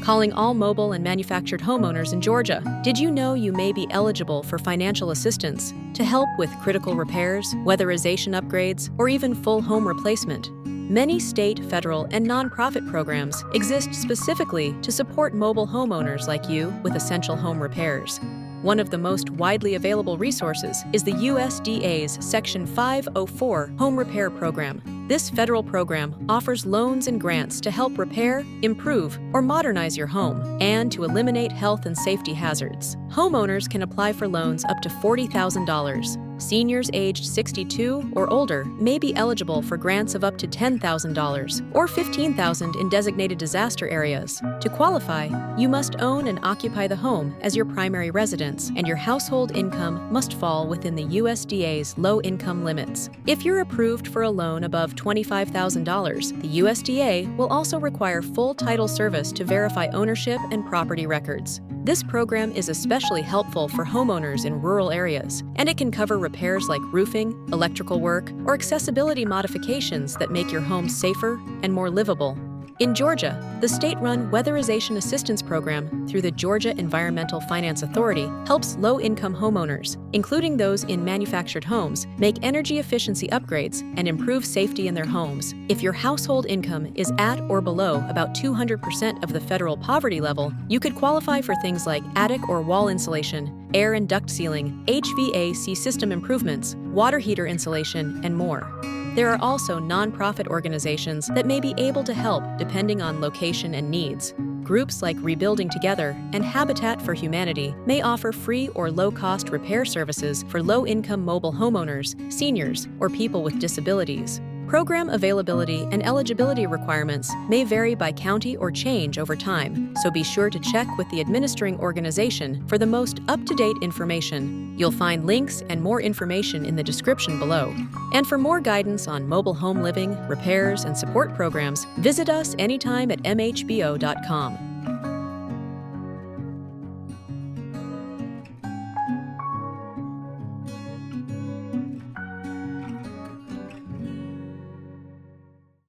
Calling all mobile and manufactured homeowners in Georgia. Did you know you may be eligible for financial assistance to help with critical repairs, weatherization upgrades, or even full home replacement? Many state, federal, and nonprofit programs exist specifically to support mobile homeowners like you with essential home repairs. One of the most widely available resources is the USDA's Section 504 Home Repair Program. This federal program offers loans and grants to help repair, improve, or modernize your home, and to eliminate health and safety hazards. Homeowners can apply for loans up to $40,000. Seniors aged 62 or older may be eligible for grants of up to $10,000 or $15,000 in designated disaster areas. To qualify, you must own and occupy the home as your primary residence, and your household income must fall within the USDA's low-income limits. If you're approved for a loan above $25,000, the USDA will also require full title service to verify ownership and property records. This program is especially helpful for homeowners in rural areas, and it can cover repairs like roofing, electrical work, or accessibility modifications that make your home safer and more livable. In Georgia, the state-run Weatherization Assistance Program through the Georgia Environmental Finance Authority helps low-income homeowners, including those in manufactured homes, make energy efficiency upgrades and improve safety in their homes. If your household income is at or below about 200% of the federal poverty level, you could qualify for things like attic or wall insulation, air and duct sealing, HVAC system improvements, water heater insulation, and more. There are also nonprofit organizations that may be able to help depending on location and needs. Groups like Rebuilding Together and Habitat for Humanity may offer free or low-cost repair services for low-income mobile homeowners, seniors, or people with disabilities. Program availability and eligibility requirements may vary by county or change over time, so be sure to check with the administering organization for the most up-to-date information. You'll find links and more information in the description below. And for more guidance on mobile home living, repairs, and support programs, visit us anytime at MHBO.com.